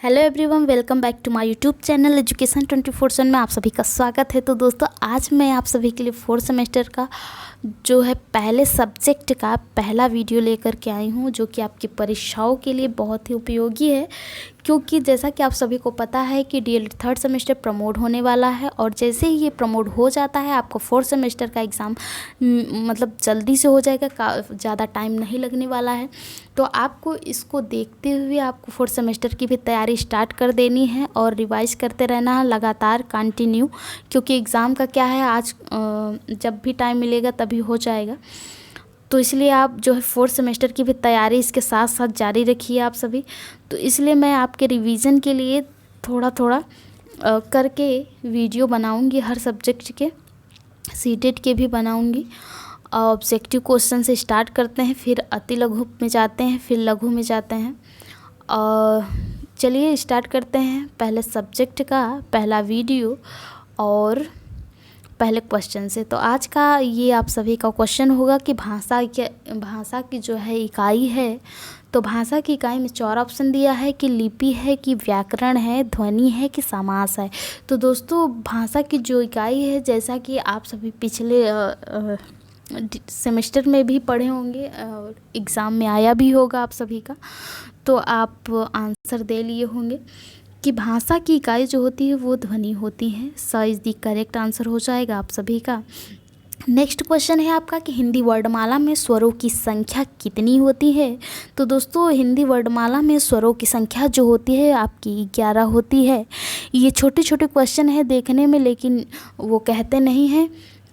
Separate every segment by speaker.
Speaker 1: Hello everyone, welcome back to my YouTube channel education 24/7 में आप सभी का स्वागत है। तो दोस्तों, आज मैं आप सभी के लिए फोर्थ सेमेस्टर का जो है पहले सब्जेक्ट का पहला वीडियो लेकर के आई हूँ, जो कि आपकी परीक्षाओं के लिए बहुत ही उपयोगी है। क्योंकि जैसा कि आप सभी को पता है कि डीएलएड थर्ड सेमेस्टर प्रमोट होने वाला है, और जैसे ही ये प्रमोट हो जाता है आपको फोर्थ सेमेस्टर का एग्ज़ाम मतलब जल्दी से हो जाएगा, ज़्यादा टाइम नहीं लगने वाला है। तो आपको इसको देखते हुए आपको फोर्थ सेमेस्टर की भी तैयारी स्टार्ट कर देनी है और रिवाइज करते रहना है लगातार कंटिन्यू, क्योंकि एग्ज़ाम का क्या है, आज जब भी टाइम मिलेगा तभी हो जाएगा। तो इसलिए आप जो है फोर्थ सेमेस्टर की भी तैयारी इसके साथ साथ जारी रखिए आप सभी। तो इसलिए मैं आपके रिवीजन के लिए थोड़ा थोड़ा करके वीडियो बनाऊंगी, हर सब्जेक्ट के सीटेट के भी बनाऊंगी। ऑब्जेक्टिव क्वेश्चन से स्टार्ट करते हैं, फिर अति लघु में जाते हैं, फिर लघु में जाते हैं। और चलिए स्टार्ट करते हैं पहले सब्जेक्ट का पहला वीडियो और पहले क्वेश्चन से। तो आज का ये आप सभी का क्वेश्चन होगा कि भाषा की जो है इकाई है। तो भाषा की इकाई में 4 ऑप्शन दिया है कि लिपि है, कि व्याकरण है, ध्वनि है, कि समास है। तो दोस्तों, भाषा की जो इकाई है, जैसा कि आप सभी पिछले सेमेस्टर में भी पढ़े होंगे और एग्ज़ाम में आया भी होगा आप सभी का, तो आप आंसर दे लिए होंगे कि भाषा की इकाई जो होती है वो ध्वनि होती है। स इज़ द करेक्ट आंसर हो जाएगा आप सभी का। नेक्स्ट क्वेश्चन है आपका कि हिंदी वर्णमाला में स्वरों की संख्या कितनी होती है। तो दोस्तों, हिंदी वर्णमाला में स्वरों की संख्या जो होती है आपकी 11 होती है। ये छोटे छोटे क्वेश्चन है देखने में, लेकिन वो कहते नहीं हैं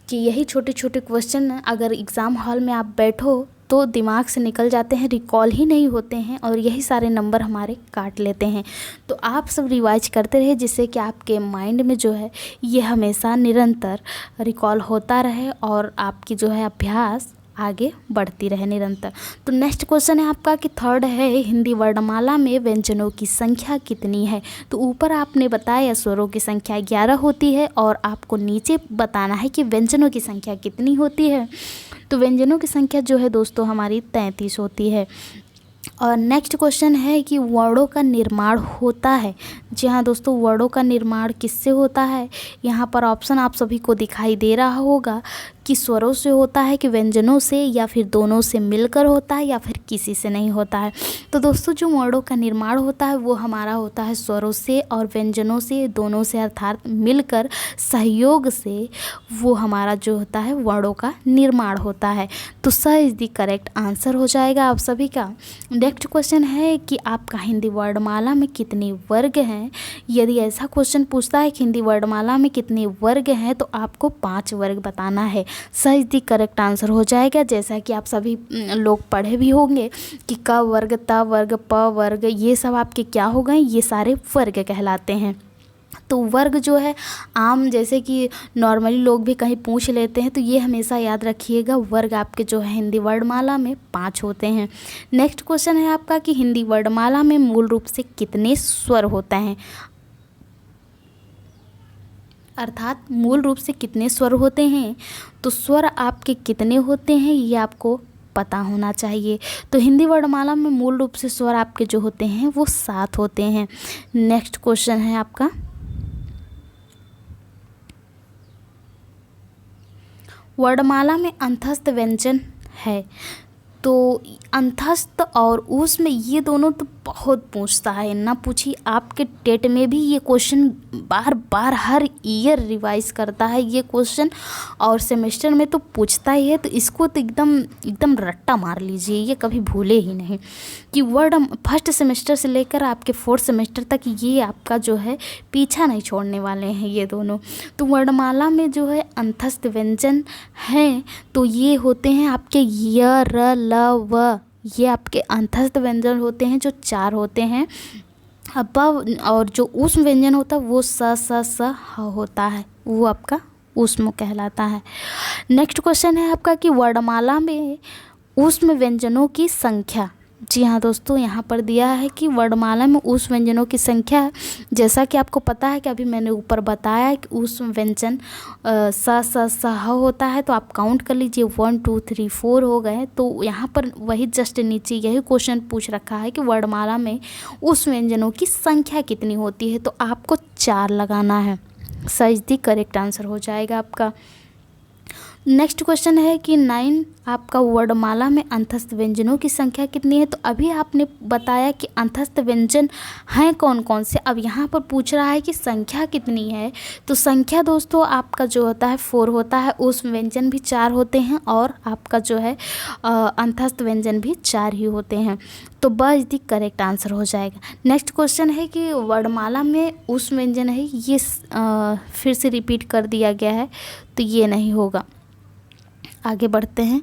Speaker 1: कि यही छोटे छोटे क्वेश्चन अगर एग्ज़ाम हॉल में आप बैठो तो दिमाग से निकल जाते हैं, रिकॉल ही नहीं होते हैं, और यही सारे नंबर हमारे काट लेते हैं। तो आप सब रिवाइज करते रहे, जिससे कि आपके माइंड में जो है ये हमेशा निरंतर रिकॉल होता रहे और आपकी जो है अभ्यास आगे बढ़ती रहे निरंतर। तो नेक्स्ट क्वेश्चन है आपका कि थर्ड है हिंदी वर्णमाला में व्यंजनों की संख्या कितनी है। तो ऊपर आपने बताया स्वरों की संख्या 11 होती है, और आपको नीचे बताना है कि व्यंजनों की संख्या कितनी होती है। तो व्यंजनों की संख्या जो है दोस्तों हमारी 33 होती है। और नेक्स्ट क्वेश्चन है कि वर्णों का निर्माण होता है। जी हाँ दोस्तों, वर्णों का निर्माण किससे होता है। यहाँ पर ऑप्शन आप सभी को दिखाई दे रहा होगा कि स्वरों से होता है, कि व्यंजनों से, या फिर दोनों से मिलकर होता है, या फिर किसी से नहीं होता है। तो दोस्तों, जो वर्णों का निर्माण होता है वो हमारा होता है स्वरों से और व्यंजनों से, दोनों से, अर्थात मिलकर सहयोग से वो हमारा जो होता है वर्णों का निर्माण होता है। तो स इज़ द करेक्ट आंसर हो जाएगा आप सभी का। नेक्स्ट क्वेश्चन है कि आपका हिंदी वर्णमाला में कितने वर्ग हैं। यदि ऐसा क्वेश्चन पूछता है कि हिंदी वर्णमाला में कितने वर्ग हैं, तो आपको 5 वर्ग बताना है। सही द करेक्ट आंसर हो जाएगा। जैसा कि आप सभी लोग पढ़े भी होंगे कि क वर्ग, त वर्ग, प वर्ग, ये सब आपके क्या हो गए, ये सारे वर्ग कहलाते हैं। तो वर्ग जो है आम, जैसे कि नॉर्मली लोग भी कहीं पूछ लेते हैं, तो ये हमेशा याद रखिएगा, वर्ग आपके जो है हिंदी वर्णमाला में 5 होते हैं। नेक्स्ट क्वेश्चन है आपका कि हिंदी वर्णमाला में मूल रूप से कितने स्वर होते हैं, अर्थात मूल रूप से कितने स्वर होते हैं। तो स्वर आपके कितने होते हैं ये आपको पता होना चाहिए। तो हिंदी वर्णमाला में मूल रूप से स्वर आपके जो होते हैं वो 7 होते हैं। नेक्स्ट क्वेश्चन है आपका वर्णमाला में अंतस्थ व्यंजन है। तो अंतस्थ और ऊष्म ये दोनों तो बहुत पूछता है, ना पूछिए, आपके टेट में भी ये क्वेश्चन बार बार हर ईयर रिवाइज करता है ये क्वेश्चन, और सेमेस्टर में तो पूछता ही है। तो इसको तो एकदम रट्टा मार लीजिए, ये कभी भूले ही नहीं कि फर्स्ट सेमेस्टर से लेकर आपके फोर्थ सेमेस्टर तक ये आपका जो है पीछा नहीं छोड़ने वाले हैं ये दोनों। तो वर्णमाला में जो है अंतस्थ व्यंजन हैं, तो ये होते हैं आपके य, र, ल, व, ये आपके अंतस्थ व्यंजन होते हैं जो 4 होते हैं। अब और जो ऊष्म व्यंजन होता है वो स ह होता है, वो आपका ऊष्म कहलाता है। नेक्स्ट क्वेश्चन है आपका कि वर्णमाला में ऊष्म व्यंजनों की संख्या जी हाँ दोस्तों, यहाँ पर दिया है कि वर्णमाला में उस व्यंजनों की संख्या है। जैसा कि आपको पता है कि अभी मैंने ऊपर बताया है कि उस व्यंजन स होता है, तो आप काउंट कर लीजिए 1 2 3 4 हो गए। तो यहाँ पर वही जस्ट नीचे यही क्वेश्चन पूछ रखा है कि वर्णमाला में उस व्यंजनों की संख्या कितनी होती है, तो आपको 4 लगाना है। सही दी करेक्ट आंसर हो जाएगा आपका। नेक्स्ट क्वेश्चन है कि 9 आपका वर्णमाला में अंतस्थ व्यंजनों की संख्या कितनी है। तो अभी आपने बताया कि अंतस्थ व्यंजन हैं कौन कौन से, अब यहाँ पर पूछ रहा है कि संख्या कितनी है। तो संख्या दोस्तों आपका जो होता है 4 होता है, उस व्यंजन भी 4 होते हैं और आपका जो है अंतस्थ व्यंजन भी 4 ही होते हैं। तो बस दी करेक्ट आंसर हो जाएगा। नेक्स्ट क्वेश्चन है कि वर्णमाला में उस व्यंजन है, ये फिर से रिपीट कर दिया गया है, तो ये नहीं होगा। आगे बढ़ते हैं।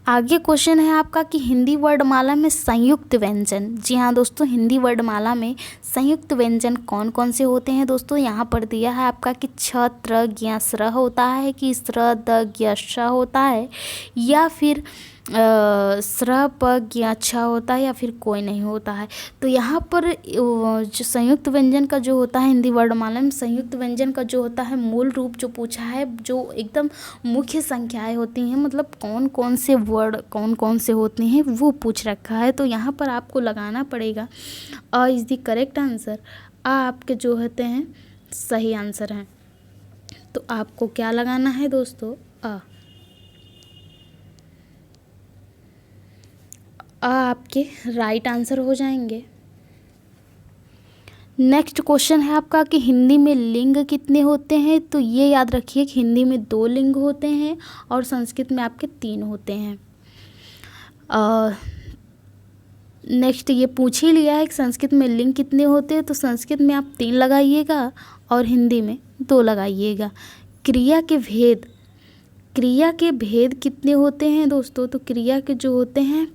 Speaker 1: आगे क्वेश्चन है आपका कि हिंदी वर्णमाला में संयुक्त व्यंजन। जी हाँ दोस्तों, हिंदी वर्णमाला में संयुक्त व्यंजन कौन कौन से होते हैं दोस्तों। यहाँ पर दिया है आपका कि छ त्र ज्ञ स्र होता है, कि स्र द ज्ञ श होता है, या फिर स्र प ज्ञ छ होता है, या फिर कोई नहीं होता है। तो यहाँ पर जो संयुक्त व्यंजन का जो होता है हिंदी वर्णमाला में, संयुक्त व्यंजन का जो होता है मूल रूप जो पूछा है, जो एकदम मुख्य संख्याएं होती हैं, मतलब कौन कौन से वर्ड कौन कौन से होते हैं वो पूछ रखा है। तो यहाँ पर आपको लगाना पड़ेगा अ इज़ द करेक्ट आंसर। आ आपके जो होते हैं सही आंसर हैं। तो आपको क्या लगाना है दोस्तों, अ आपके राइट आंसर हो जाएंगे। नेक्स्ट क्वेश्चन है आपका कि हिंदी में लिंग कितने होते हैं। तो ये याद रखिए कि हिंदी में 2 लिंग होते हैं और संस्कृत में आपके 3 होते हैं। नेक्स्ट ये पूछ ही लिया है कि संस्कृत में लिंग कितने होते हैं, तो संस्कृत में आप 3 लगाइएगा और हिंदी में 2 लगाइएगा। क्रिया के भेद कितने होते हैं दोस्तों। तो क्रिया के जो होते हैं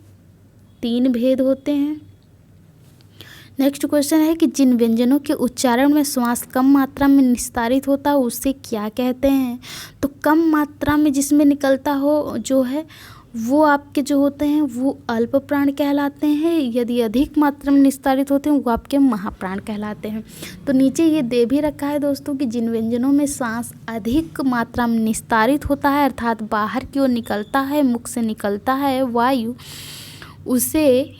Speaker 1: 3 भेद होते हैं। नेक्स्ट क्वेश्चन है कि जिन व्यंजनों के उच्चारण में श्वास कम मात्रा में निस्तारित होता है उसे क्या कहते हैं। तो कम मात्रा में जिसमें निकलता हो जो है वो आपके जो होते हैं वो अल्प प्राण कहलाते हैं। यदि अधिक मात्रा में निस्तारित होते हैं वो आपके महाप्राण कहलाते हैं। तो नीचे ये दे भी रखा है दोस्तों कि जिन व्यंजनों में सांस अधिक मात्रा में निस्तारित होता है, अर्थात बाहर की ओर निकलता है, मुख से निकलता है वायु, उसे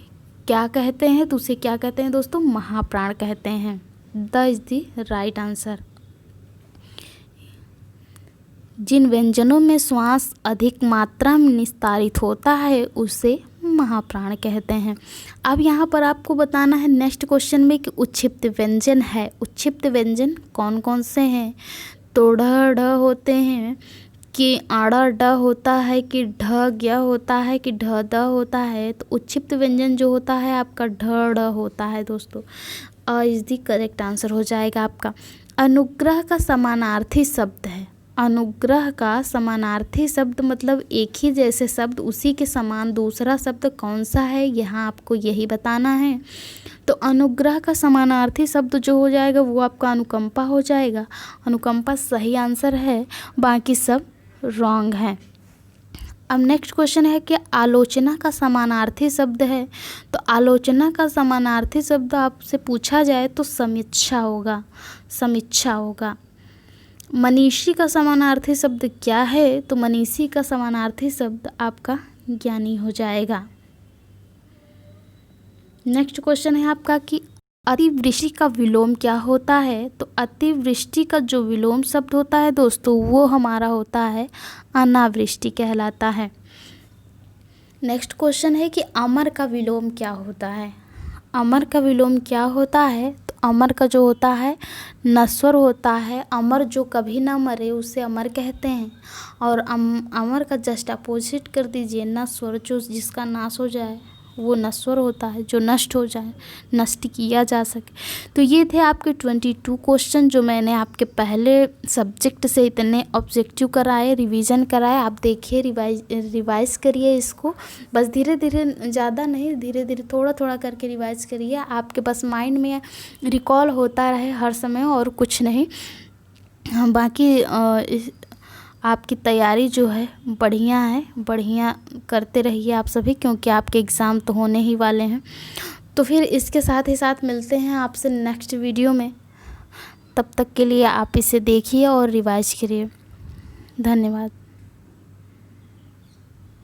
Speaker 1: क्या कहते हैं। तो उसे क्या कहते हैं दोस्तों, महाप्राण कहते हैं। द इज़ द राइट आंसर। जिन व्यंजनों में श्वास अधिक मात्रा में निस्तारित होता है उसे महाप्राण कहते हैं। अब यहाँ पर आपको बताना है नेक्स्ट क्वेश्चन में कि उच्छिप्त व्यंजन है। उच्छिप्त व्यंजन कौन कौन से हैं। तो ढ ढ होते हैं, कि आड़ा ड होता है, कि ढ ज्ञ होता है, कि ढ द होता है। तो उच्छिप्त व्यंजन जो होता है आपका ढ ढ होता है दोस्तों। अ इज़ द करेक्ट आंसर हो जाएगा आपका। अनुग्रह का समानार्थी शब्द है। अनुग्रह का समानार्थी शब्द मतलब एक ही जैसे शब्द उसी के समान दूसरा शब्द कौन सा है, यहाँ आपको यही बताना है। तो अनुग्रह का समानार्थी शब्द जो हो जाएगा वो आपका अनुकंपा हो जाएगा। अनुकंपा सही आंसर है, बाकी सब रॉन्ग है। अब नेक्स्ट क्वेश्चन है कि आलोचना का समानार्थी शब्द है। तो आलोचना का समानार्थी शब्द आपसे पूछा जाए तो समीक्षा होगा, समीक्षा होगा। मनीषी का समानार्थी शब्द क्या है। तो मनीषी का समानार्थी शब्द आपका ज्ञानी हो जाएगा। नेक्स्ट क्वेश्चन है आपका कि अतिवृष्टि का विलोम क्या होता है। तो अतिवृष्टि का जो विलोम शब्द होता है दोस्तों वो हमारा होता है अनावृष्टि कहलाता है। नेक्स्ट क्वेश्चन है कि अमर का विलोम क्या होता है। अमर का विलोम क्या होता है। तो अमर का जो होता है नश्वर होता है। अमर जो कभी ना मरे उसे अमर कहते हैं। और अमर का जस्ट अपोजिट कर दीजिए नश्वर, जो जिसका नाश हो जाए वो नश्वर होता है, जो नष्ट हो जाए, नष्ट किया जा सके। तो ये थे आपके 22 क्वेश्चन जो मैंने आपके पहले सब्जेक्ट से इतने ऑब्जेक्टिव कराए, रिवीजन कराए। आप देखिए, रिवाइज़ करिए इसको, बस धीरे धीरे, ज़्यादा नहीं, धीरे धीरे थोड़ा थोड़ा करके रिवाइज़ करिए। आपके बस माइंड में रिकॉल होता रहे हर समय और कुछ नहीं। बाकी आपकी तैयारी जो है बढ़िया है, बढ़िया करते रहिए आप सभी, क्योंकि आपके एग्ज़ाम तो होने ही वाले हैं। तो फिर इसके साथ ही साथ मिलते हैं आपसे नेक्स्ट वीडियो में। तब तक के लिए आप इसे देखिए और रिवाइज करिए। धन्यवाद।